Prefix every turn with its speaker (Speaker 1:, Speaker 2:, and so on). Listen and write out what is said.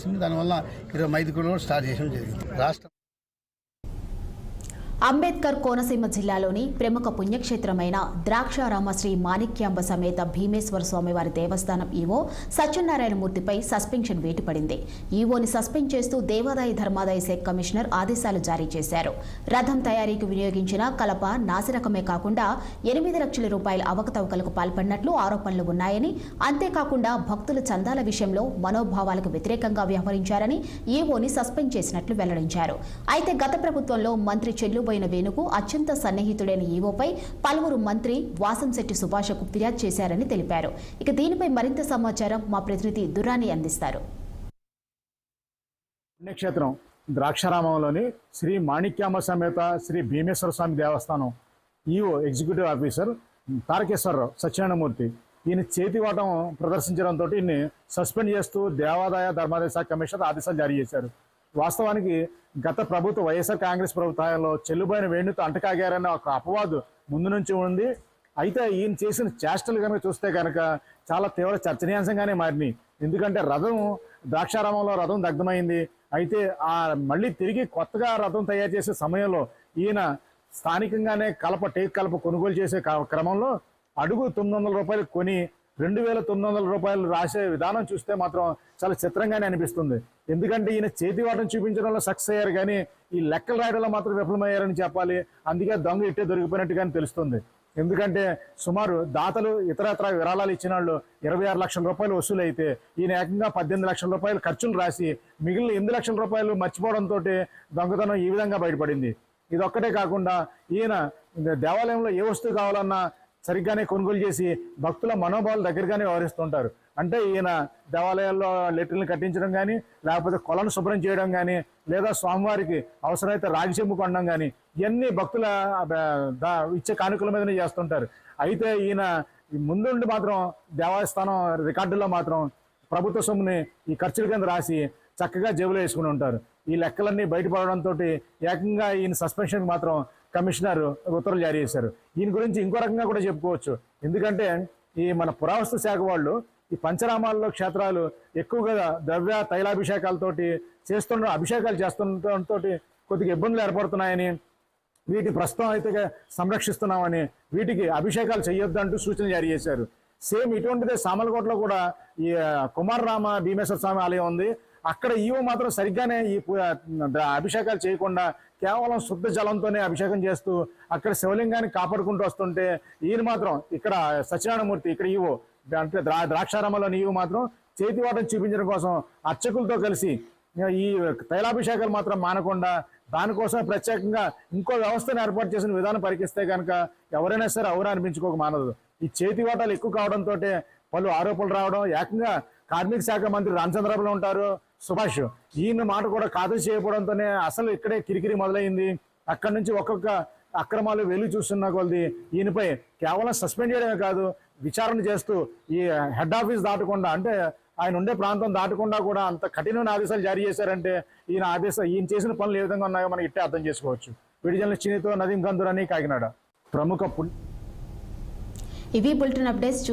Speaker 1: వచ్చింది. దానివల్ల 25 కిలోమీటర్లు స్టార్ట్ చేయడం జరిగింది. రాష్ట్రం
Speaker 2: అంబేద్కర్ కోనసీమ జిల్లాలోని ప్రముఖ పుణ్యక్షేత్రమైన ద్రాక్షారామ శ్రీ మాణిక్యాంబ సమేత భీమేశ్వర స్వామివారి దేవస్థానం ఈవో సత్యనారాయణమూర్తిపై సస్పెన్షన్ వేటు పడింది. ఈవోని సస్పెండ్ చేస్తూ దేవాదాయ ధర్మాదాయ శాఖ కమిషనర్ ఆదేశాలు జారీ చేశారు. రథం తయారీకి వినియోగించిన కలప నాసిరకమే కాకుండా 8 లక్షల రూపాయల అవకతవకలకు పాల్పడినట్లు ఆరోపణలు ఉన్నాయని, అంతేకాకుండా భక్తుల చందాల విషయంలో మనోభావాలకు వ్యతిరేకంగా వ్యవహరించారని ఈవోని సస్పెండ్ చేసినట్లు వెల్లడించారు. అయితే గత ప్రభుత్వంలో మంత్రి చెల్లుబోయిన వేణుకు అత్యంత సన్నిహితుడైన ఈవోపై పలువురు మంత్రి వాసంశెట్టి సుభాషకు ఫిర్యాదు చేశారని తెలిపారు. ఇక దీనిపై మరింత సమాచారం మా ప్రతినిధి దుర్రాని అందిస్తారు.
Speaker 3: పుణ్యక్షేత్రం ద్రాక్షారామంలోని శ్రీ మాణిక్యాంబ సమేత శ్రీ భీమేశ్వర స్వామి దేవస్థానం EO executive officer Tarakeswararao Satyanarayana Murthy ఈయన చేతివాటం ప్రదర్శించడంతో ఈయన్ని సస్పెండ్ చేస్తూ దేవాదాయ ధర్మాదాయ శాఖ కమిషనర్ ఆదేశాలు జారీ చేశారు. వాస్తవానికి గత ప్రభుత్వ వైఎస్ఆర్ కాంగ్రెస్ ప్రభుత్వంలో చెల్లుబోయిన వేణుతో అంటకాగారన్న ఒక అపవాదు ముందు నుంచి ఉంది. అయితే ఈయన చేసిన చేష్టలు కనుక చూస్తే కనుక చాలా తీవ్ర చర్చనీయాంశంగానే మారినాయి. ఎందుకంటే ద్రాక్షారామంలో రథం దగ్ధమైంది. అయితే మళ్ళీ తిరిగి కొత్తగా రథం తయారు చేసే సమయంలో ఈయన స్థానికంగానే టేక్ కలప కొనుగోలు చేసే క్రమంలో అడుగు 900 రూపాయలు కొని 2,900 రూపాయలు రాసే విధానం చూస్తే మాత్రం చాలా చిత్రంగానే అనిపిస్తుంది. ఎందుకంటే ఈయన చేతివాటం చూపించడంలో సక్సెస్ అయ్యారు, కానీ ఈ లెక్కలు రాయడంలో మాత్రం విఫలమయ్యారని చెప్పాలి. అందుకే దొంగ ఇట్టే దొరికిపోయినట్టుగానే తెలుస్తుంది. ఎందుకంటే సుమారు దాతలు ఇతరత్ర విరాళాలు ఇచ్చిన వాళ్ళు 26 లక్షల రూపాయలు వసూలు అయితే ఈయన ఏకంగా 18 లక్షల రూపాయలు ఖర్చులు రాసి మిగిలిన 8 లక్షల రూపాయలు మర్చిపోవడంతో దొంగతనం ఈ విధంగా బయటపడింది. ఇదొక్కటే కాకుండా ఈయన దేవాలయంలో ఏ వస్తువు కావాలన్నా సరిగ్గానే కొనుగోలు చేసి భక్తుల మనోభావాలు దగ్గరగానే వ్యవహరిస్తుంటారు. అంటే ఈయన దేవాలయాల్లో లెటర్లు కట్టించడం కానీ, లేకపోతే కొలను శుభ్రం చేయడం కానీ, లేదా స్వామివారికి అవసరమైతే రాగి చెంబు కొనడం కానీ, ఇవన్నీ భక్తుల ఇచ్చే కానుకల మీదనే చేస్తుంటారు. అయితే ఈయన ముందుండి మాత్రం దేవస్థానం రికార్డుల్లో మాత్రం ప్రభుత్వ సొమ్ముని ఈ ఖర్చుల కింద రాసి చక్కగా జేబులో వేసుకుని ఉంటారు. ఈ లెక్కలన్నీ బయటపడడంతో ఏకంగా ఈయన సస్పెన్షన్కి మాత్రం కమిషనర్ ఉత్తర్వులు జారీ చేశారు. ఈయన గురించి ఇంకో రకంగా కూడా చెప్పుకోవచ్చు. ఎందుకంటే ఈ మన పురావస్తు శాఖ వాళ్ళు ఈ పంచరామాల్లో క్షేత్రాలు ఎక్కువగా ద్రవ్య తైలాభిషేకాలతోటి అభిషేకాలు చేస్తుండటంతో కొద్దిగా ఇబ్బందులు ఏర్పడుతున్నాయని, వీటి ప్రస్తుతం అయితే సంరక్షిస్తున్నామని, వీటికి అభిషేకాలు చేయొద్దంటూ సూచన జారీ చేశారు. సేమ్ ఇటువంటిదే సామలకోటలో కూడా ఈ కుమారరామ భీమేశ్వర స్వామి ఆలయం ఉంది. అక్కడ ఈవో మాత్రం సరిగ్గానే ఈ అభిషేకాలు చేయకుండా కేవలం శుద్ధ జలంతోనే అభిషేకం చేస్తూ అక్కడ శివలింగాన్ని కాపాడుకుంటూ వస్తుంటే ఈయన మాత్రం ఇక్కడ సత్యనారాయణమూర్తి ఇక్కడ ఈవో అంటే ద్రాక్షారామంలోని ఈవో మాత్రం చేతివాటం చూపించడం కోసం అర్చకులతో కలిసి ఈ తైలాభిషేకాలు మాత్రం మానకుండా దానికోసం ప్రత్యేకంగా ఇంకో వ్యవస్థను ఏర్పాటు చేసిన విధానం పరికిస్తే కనుక ఎవరైనా సరే అవునా అనిపించుకోక మానదు. ఈ చేతివాటాలు ఎక్కువ కావడంతో పలు ఆరోపణలు రావడం, ఏకంగా కార్మిక శాఖ మంత్రి రామచంద్రబాబు ఉంటారు సుభాష్, ఈయన మాట కూడా ఖాతరు చేయకపోవడంతోనే అసలు ఇక్కడే కిరికిరి మొదలైంది. అక్కడి నుంచి ఒక్కొక్క అక్రమాలు వెలుగు చూస్తున్న కొలది ఈయనపై కేవలం సస్పెండ్ చేయడమే కాదు, విచారణ చేస్తూ ఈ హెడ్ ఆఫీస్ దాటకుండా అంటే ఆయన ఉండే ప్రాంతం దాటకుండా కూడా అంత కఠినమైన ఆదేశాలు జారీ చేశారంటే ఈయన చేసిన పనులు ఏ విధంగా ఉన్నాయో మనం ఇట్టే అర్థం చేసుకోవచ్చు. వీడియో జర్నలిస్ట్ చినితో నదీం గంధురాని, కాకినాడ. ప్రముఖ
Speaker 2: ఇవి బులెటిన్ అప్డేట్స్.